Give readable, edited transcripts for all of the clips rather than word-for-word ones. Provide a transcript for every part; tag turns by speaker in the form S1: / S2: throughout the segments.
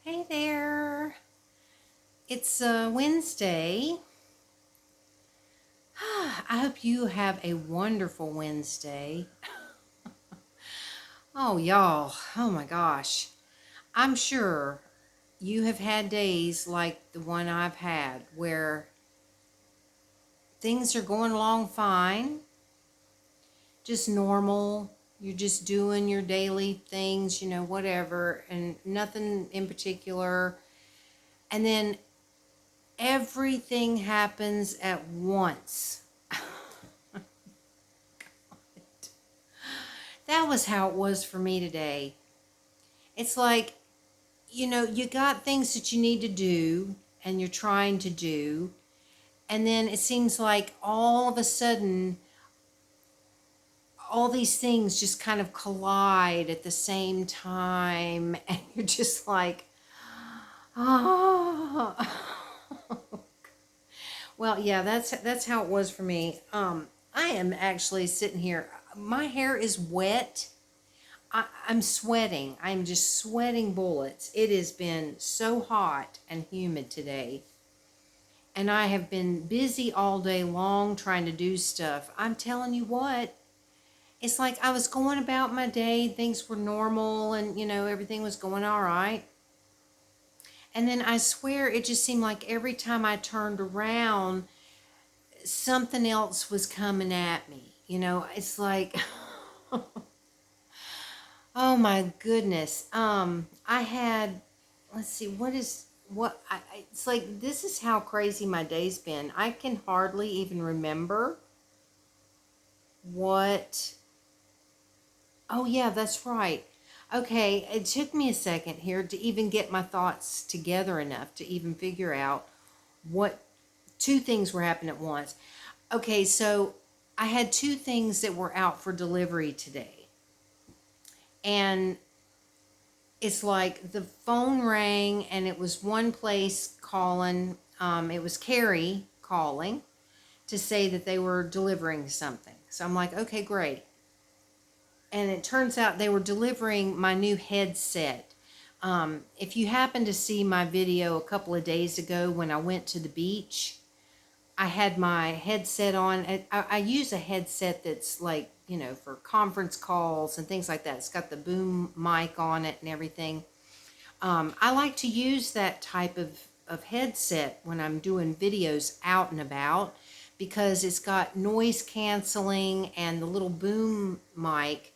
S1: Hey there. It's Wednesday. I hope you have a wonderful Wednesday. Oh, y'all. Oh my gosh. I'm sure you have had days like the one I've had where things are going along fine, just normal. You're just doing your daily things, whatever, and nothing in particular. And then everything happens at once. That was how it was for me today. It's like, you got things that you need to do and you're trying to do. And then it seems like all of a sudden, all these things just kind of collide at the same time. And you're just like, oh. Well, yeah, that's how it was for me. I am actually sitting here. My hair is wet. I'm sweating. I'm just sweating bullets. It has been so hot and humid today. And I have been busy all day long trying to do stuff. I'm telling you what, it's like I was going about my day, things were normal, and everything was going all right. And then I swear it just seemed like every time I turned around, something else was coming at me. It's like oh my goodness. I had, let's see, it's like, this is how crazy my day's been. I can hardly even remember what, oh yeah, that's right. Okay, it took me a second here to even get my thoughts together enough to even figure out what two things were happening at once. Okay, so I had two things that were out for delivery today. And it's like the phone rang and it was one place calling. It was Carrie calling to say that they were delivering something. So I'm like, okay, great. And it turns out they were delivering my new headset. If you happen to see my video a couple of days ago when I went to the beach, I had my headset on. I use a headset that's like, for conference calls and things like that. It's got the boom mic on it and everything. I like to use that type of headset when I'm doing videos out and about because it's got noise canceling and the little boom mic,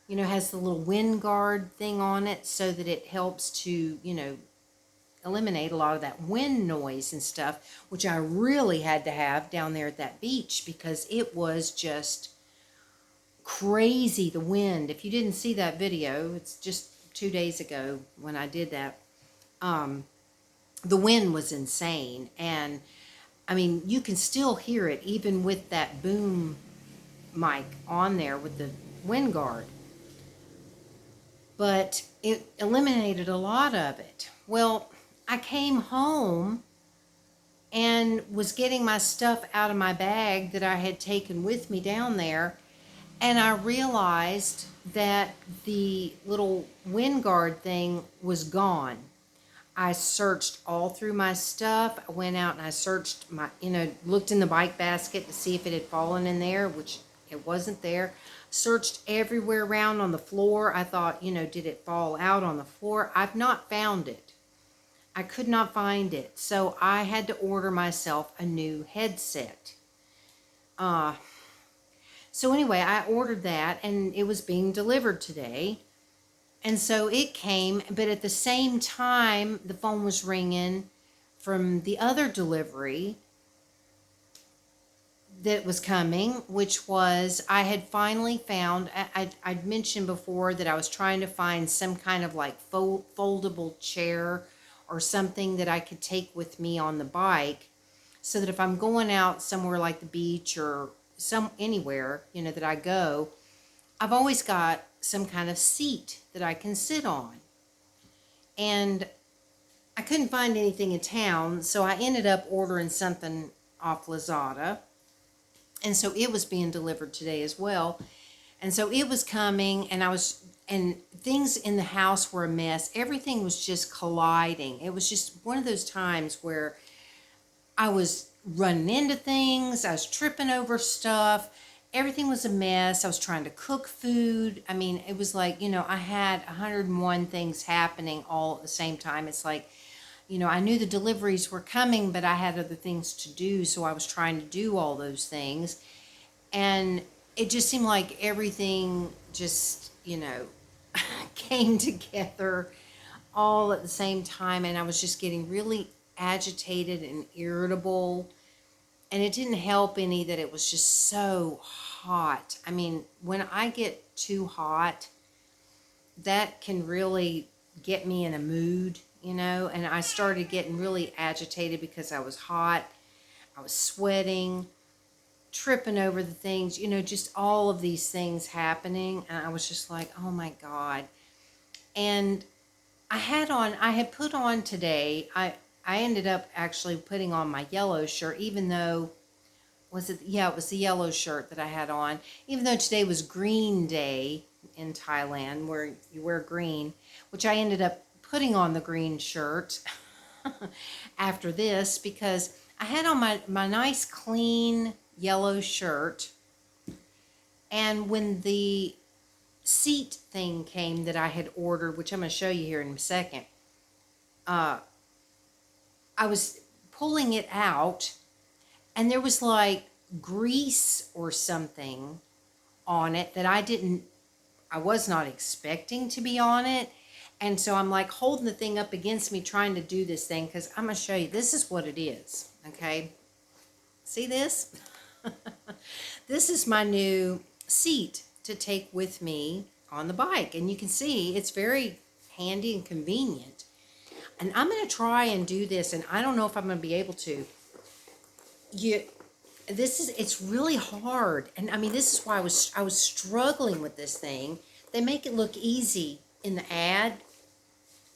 S1: has the little wind guard thing on it so that it helps to, eliminate a lot of that wind noise and stuff, which I really had to have down there at that beach because it was just crazy, the wind. If you didn't see that video, it's just 2 days ago when I did that. The wind was insane, and I mean, you can still hear it even with that boom mic on there with the wind guard, but it eliminated a lot of it. Well, I came home and was getting my stuff out of my bag that I had taken with me down there, and I realized that the little wind guard thing was gone. I searched all through my stuff. I went out and I searched looked in the bike basket to see if it had fallen in there, which it wasn't there. Searched everywhere around on the floor. I thought, did it fall out on the floor? I've not found it. I could not find it. So I had to order myself a new headset. So anyway, I ordered that and it was being delivered today. And so it came, but at the same time, the phone was ringing from the other delivery that was coming, which was I had finally found, I'd mentioned before that I was trying to find some kind of like foldable chair or something that I could take with me on the bike so that if I'm going out somewhere like the beach or anywhere, that I go, I've always got some kind of seat that I can sit on. And I couldn't find anything in town, so I ended up ordering something off Lazada. And so it was being delivered today as well. And so it was coming, and things in the house were a mess. Everything was just colliding. It was just one of those times where I was running into things, I was tripping over stuff. Everything was a mess. I was trying to cook food. I mean, it was like, I had 101 things happening all at the same time. It's like, I knew the deliveries were coming, but I had other things to do, so I was trying to do all those things. And it just seemed like everything just, came together all at the same time, and I was just getting really agitated and irritable. And it didn't help any that it was just so hot. I mean, when I get too hot, that can really get me in a mood, and I started getting really agitated because I was hot, I was sweating, tripping over the things, just all of these things happening. And I was just like, oh my God. And I had put on today, I ended up actually putting on my yellow shirt, even though, it was the yellow shirt that I had on, even though today was Green Day in Thailand, where you wear green, which I ended up putting on the green shirt after this, because I had on my nice clean yellow shirt. And when the seat thing came that I had ordered, which I'm going to show you here in a second, I was pulling it out, and there was like grease or something on it that I was not expecting to be on it. And so I'm like holding the thing up against me, trying to do this thing, because I'm going to show you, this is what it is, okay? See this? This is my new seat to take with me on the bike. And you can see it's very handy and convenient. And I'm going to try and do this, and I don't know if I'm going to be able to. It's really hard. And I mean, this is why I was struggling with this thing. They make it look easy in the ad,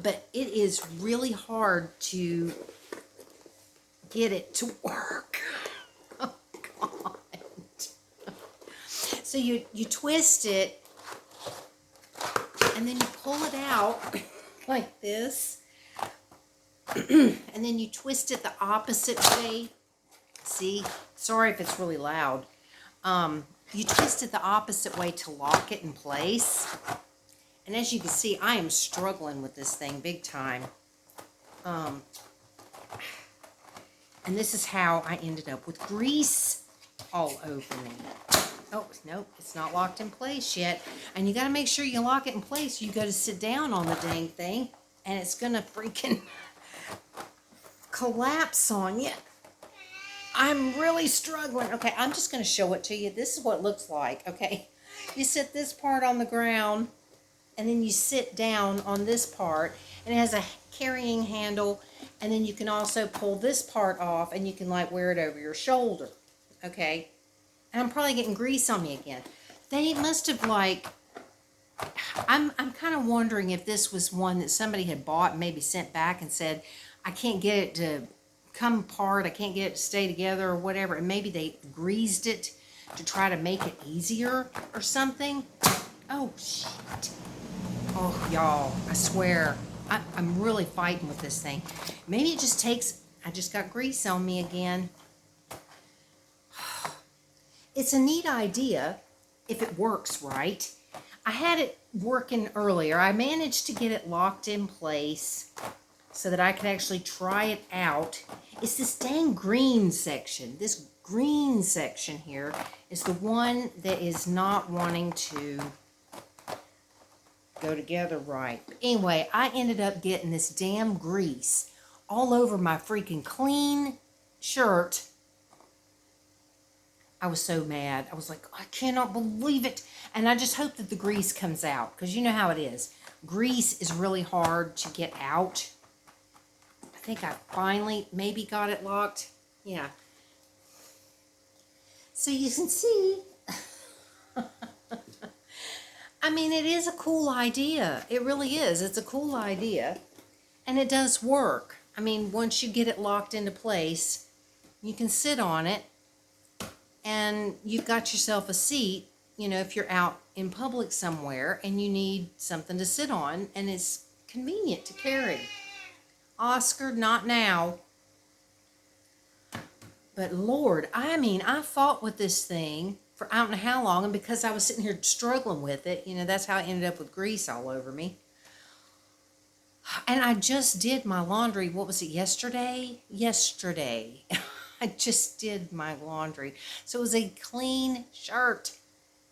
S1: but it is really hard to get it to work. Oh God. So you twist it, and then you pull it out like this. And then you twist it the opposite way. See? Sorry if it's really loud. You twist it the opposite way to lock it in place. And as you can see, I am struggling with this thing big time. And this is how I ended up with grease all over me. Oh, no, it's not locked in place yet. And you got to make sure you lock it in place. You go to sit down on the dang thing, and it's going to freaking collapse on you. I'm really struggling. Okay, I'm just going to show it to you. This is what it looks like, okay? You sit this part on the ground, and then you sit down on this part, and it has a carrying handle, and then you can also pull this part off, and you can like wear it over your shoulder, okay? And I'm probably getting grease on me again. They must have like, I'm kind of wondering if this was one that somebody had bought and maybe sent back and said, I can't get it to come apart, I can't get it to stay together or whatever, and maybe they greased it to try to make it easier or something. Oh, shit. Oh, y'all, I swear, I'm really fighting with this thing. Maybe it just takes, I just got grease on me again. It's a neat idea if it works right. I had it working earlier. I managed to get it locked in place so that I could actually try it out. It's this dang green section. This green section here is the one that is not wanting to go together right. But anyway, I ended up getting this damn grease all over my freaking clean shirt. I was so mad. I was like, I cannot believe it. And I just hope that the grease comes out, because you know how it is. Grease is really hard to get out. I think I finally maybe got it locked. Yeah. So you can see, I mean, it is a cool idea. It really is. It's a cool idea. And it does work. I mean, once you get it locked into place, you can sit on it, and you've got yourself a seat, if you're out in public somewhere and you need something to sit on and it's convenient to carry. Oscar, not now. But Lord, I mean, I fought with this thing for I don't know how long, and because I was sitting here struggling with it, that's how I ended up with grease all over me. And I just did my laundry. What was it, yesterday? Yesterday. I just did my laundry. So it was a clean shirt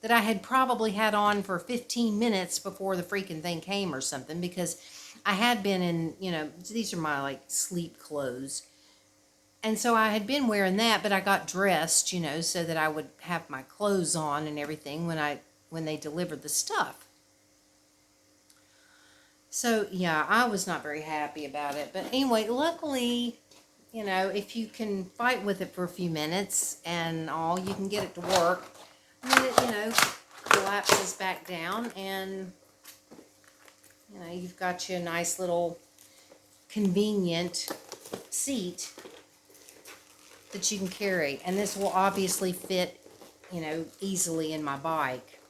S1: that I had probably had on for 15 minutes before the freaking thing came or something, because I had been in, these are my like sleep clothes. And so I had been wearing that, but I got dressed, so that I would have my clothes on and everything when they delivered the stuff. So yeah, I was not very happy about it. But anyway, luckily, if you can fight with it for a few minutes and all, you can get it to work. And then it, collapses back down, and you've got you a nice little convenient seat that you can carry. And this will obviously fit, easily in my bike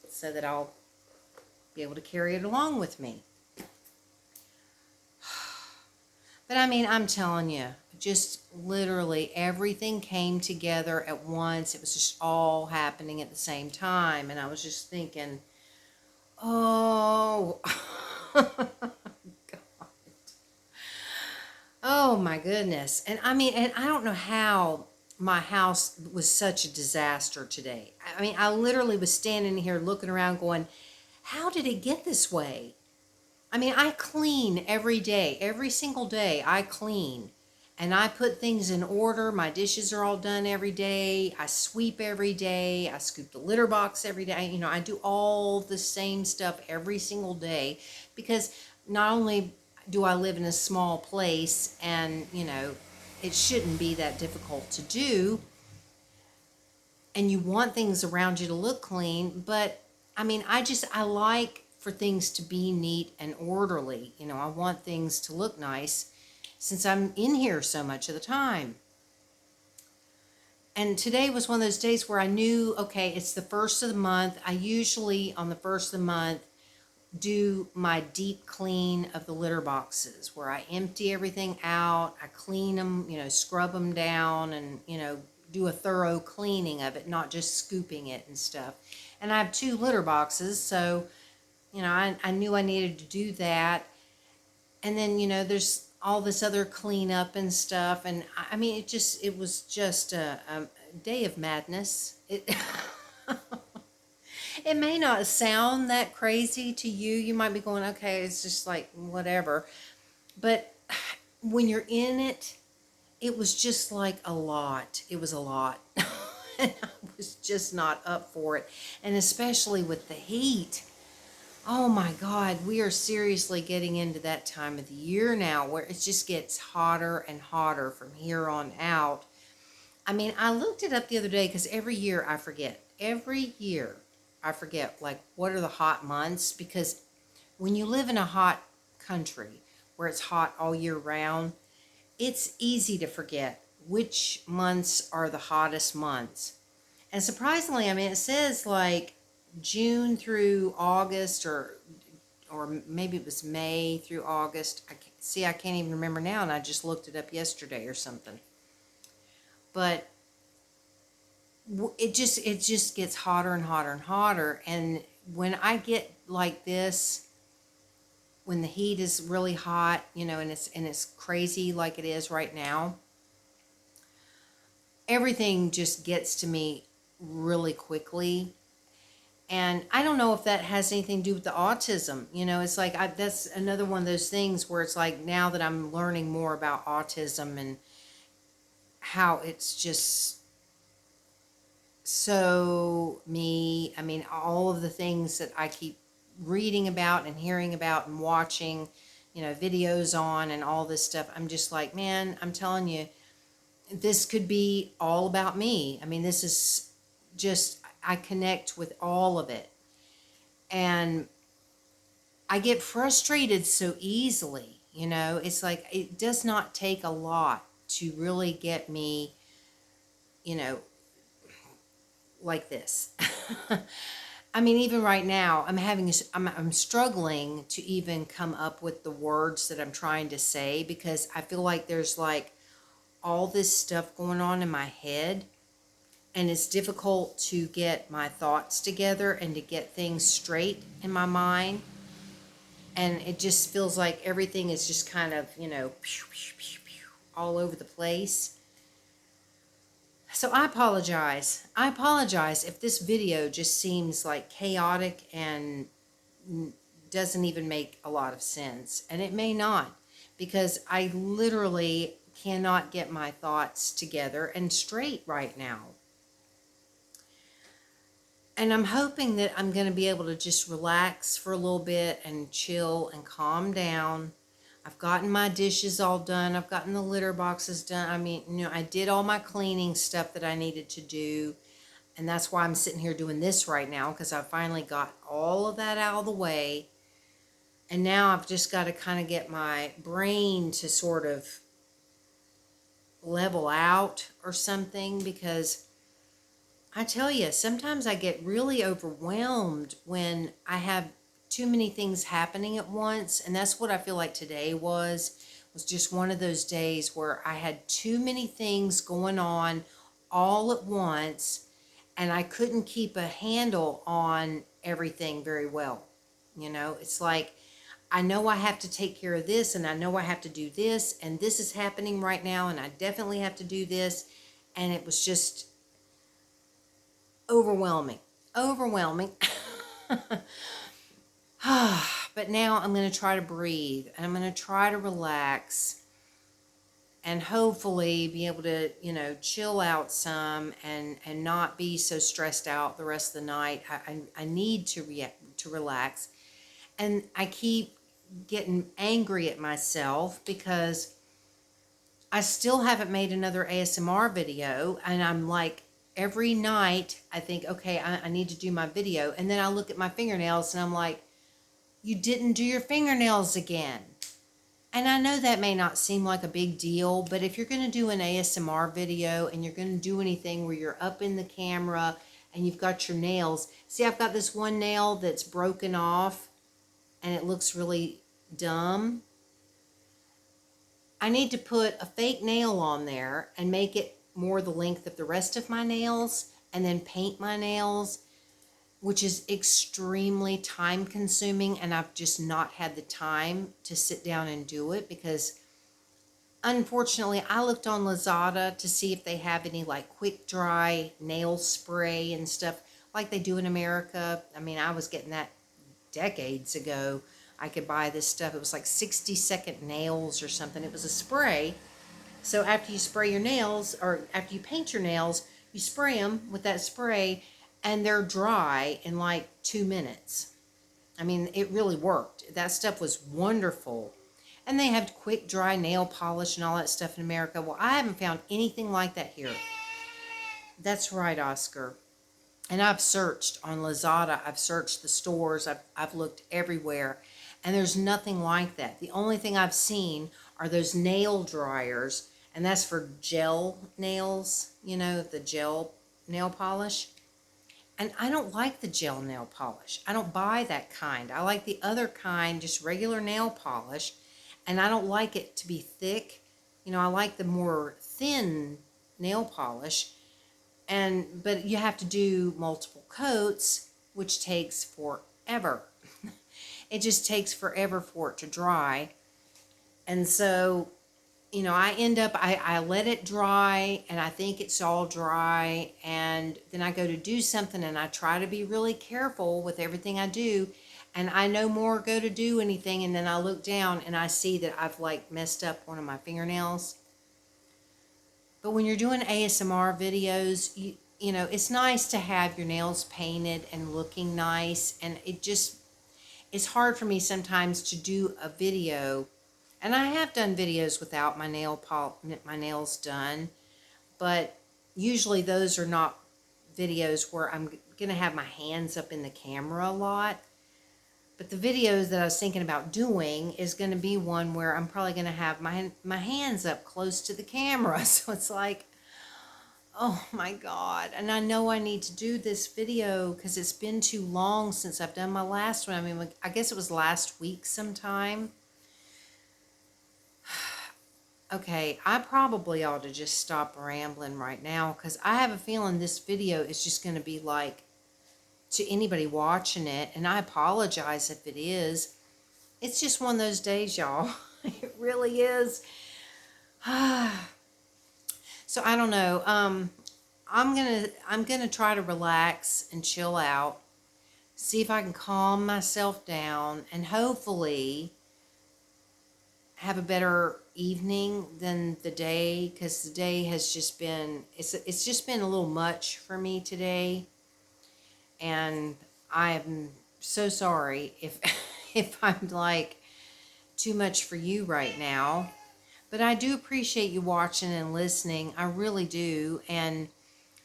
S1: so that I'll be able to carry it along with me. But I mean, I'm telling you, just literally everything came together at once. It was just all happening at the same time. And I was just thinking, oh, God. Oh my goodness. And I mean, and I don't know how my house was such a disaster today. I mean, I literally was standing here looking around going, how did it get this way? I mean, I clean every day. Every single day I clean. And I put things in order. My dishes are all done every day. I sweep every day. I scoop the litter box every day. I do all the same stuff every single day, because not only do I live in a small place and, it shouldn't be that difficult to do, and you want things around you to look clean, but I mean, I like for things to be neat and orderly. I want things to look nice since I'm in here so much of the time. And today was one of those days where I knew, okay, it's the first of the month. I usually, on the first of the month, do my deep clean of the litter boxes, where I empty everything out, I clean them, scrub them down, and, do a thorough cleaning of it, not just scooping it and stuff. And I have 2 litter boxes, so, I knew I needed to do that. And then, there's all this other cleanup and stuff. And I mean, it was just a day of madness. It may not sound that crazy to you. You might be going, okay, it's just like whatever. But when you're in it, it was just like a lot. It was a lot. And I was just not up for it. And especially with the heat. Oh my God, we are seriously getting into that time of the year now where it just gets hotter and hotter from here on out. I mean, I looked it up the other day because every year I forget. Every year I forget, like, what are the hot months? Because when you live in a hot country where it's hot all year round, it's easy to forget which months are the hottest months. And surprisingly, I mean, it says like June through August, or maybe it was May through August. I can't even remember now, and I just looked it up yesterday or something. But it just gets hotter and hotter and hotter. And when I get like this, when the heat is really hot, and it's crazy like it is right now, everything just gets to me really quickly. And I don't know if that has anything to do with the autism. It's like that's another one of those things where it's like, now that I'm learning more about autism and how it's just so me. I mean, all of the things that I keep reading about and hearing about and watching, videos on and all this stuff. I'm just like, man, I'm telling you, this could be all about me. I mean, this is just, I connect with all of it. And I get frustrated so easily, It's like, it does not take a lot to really get me, like this. I mean, even right now, I'm struggling to even come up with the words that I'm trying to say because I feel like there's like all this stuff going on in my head, and it's difficult to get my thoughts together and to get things straight in my mind. And it just feels like everything is just kind of, pew, pew, pew, pew, all over the place. So I apologize. I apologize if this video just seems like chaotic and doesn't even make a lot of sense. And it may not, because I literally cannot get my thoughts together and straight right now. And I'm hoping that I'm going to be able to just relax for a little bit and chill and calm down. I've gotten my dishes all done. I've gotten the litter boxes done. I mean, I did all my cleaning stuff that I needed to do. And that's why I'm sitting here doing this right now, because I finally got all of that out of the way. And now I've just got to kind of get my brain to sort of level out or something, because I tell you, sometimes I get really overwhelmed when I have too many things happening at once. And that's what I feel like today was just one of those days where I had too many things going on all at once, and I couldn't keep a handle on everything very well. It's like, I know I have to take care of this, and I know I have to do this, and this is happening right now, and I definitely have to do this. And it was just overwhelming. Overwhelming. But now I'm going to try to breathe, and I'm going to try to relax, and hopefully be able to, chill out some and not be so stressed out the rest of the night. I need to relax. And I keep getting angry at myself because I still haven't made another ASMR video, and I'm like, every night I think, okay, I need to do my video, and then I look at my fingernails and I'm like, you didn't do your fingernails again. And I know that may not seem like a big deal, but if you're going to do an ASMR video and you're going to do anything where you're up in the camera and you've got your nails, see, I've got this one nail that's broken off and it looks really dumb. I need to put a fake nail on there and make it more the length of the rest of my nails, and then paint my nails, which is extremely time consuming, and I've just not had the time to sit down and do it because unfortunately I looked on Lazada to see if they have any like quick dry nail spray and stuff like they do in America. I mean, I was getting that decades ago. I could buy this stuff. It was like 60-second nails or something. It was a spray. So after you spray your nails, or after you paint your nails, you spray them with that spray, and they're dry in like 2 minutes. I mean, it really worked. That stuff was wonderful. And they have quick dry nail polish and all that stuff in America. Well, I haven't found anything like that here. That's right, Oscar. And I've searched on Lazada. I've searched the stores. I've looked everywhere. And there's nothing like that. The only thing I've seen are those nail dryers. And that's for gel nails, the gel nail polish. And I don't like the gel nail polish. I don't buy that kind. I like the other kind, just regular nail polish. And I don't like it to be thick. I like the more thin nail polish. But you have to do multiple coats, which takes forever. It just takes forever for it to dry. And so, I end up, I let it dry, and I think it's all dry, and then I go to do something, and I try to be really careful with everything I do, and I no more go to do anything, and then I look down, and I see that I've like messed up one of my fingernails. But when you're doing ASMR videos, it's nice to have your nails painted and looking nice, and it's hard for me sometimes to do a video. And I have done videos without my nails done, but usually those are not videos where I'm going to have my hands up in the camera a lot. But the videos that I was thinking about doing is going to be one where I'm probably going to have my hands up close to the camera. So it's like, Oh my God. And I know I need to do this video because it's been too long since I've done my last one. I mean, I guess it was last week sometime. Okay, I probably ought to just stop rambling right now because I have a feeling this video is just going to be like to anybody watching it. And I apologize if it is. It's just one of those days, y'all. It really is. So I don't know. I'm gonna try to relax and chill out, see if I can calm myself down, and hopefully have a better evening than the day, because the day has just been it's just been a little much for me today, and I am so sorry if if I'm like too much for you right now. But I do appreciate you watching and listening. I really do. And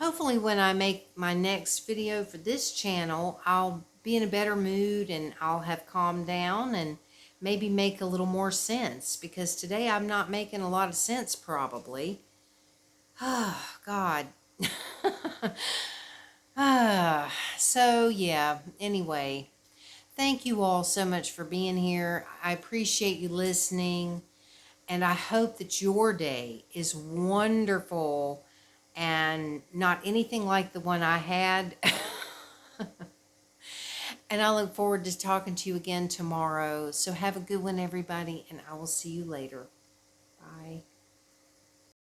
S1: hopefully when I make my next video for this channel, I'll be in a better mood and I'll have calmed down and maybe make a little more sense, because today I'm not making a lot of sense probably. Oh, God. So yeah, anyway, thank you all so much for being here. I appreciate you listening. And I hope that your day is wonderful and not anything like the one I had. And I look forward to talking to you again tomorrow. So have a good one, everybody, and I will see you later.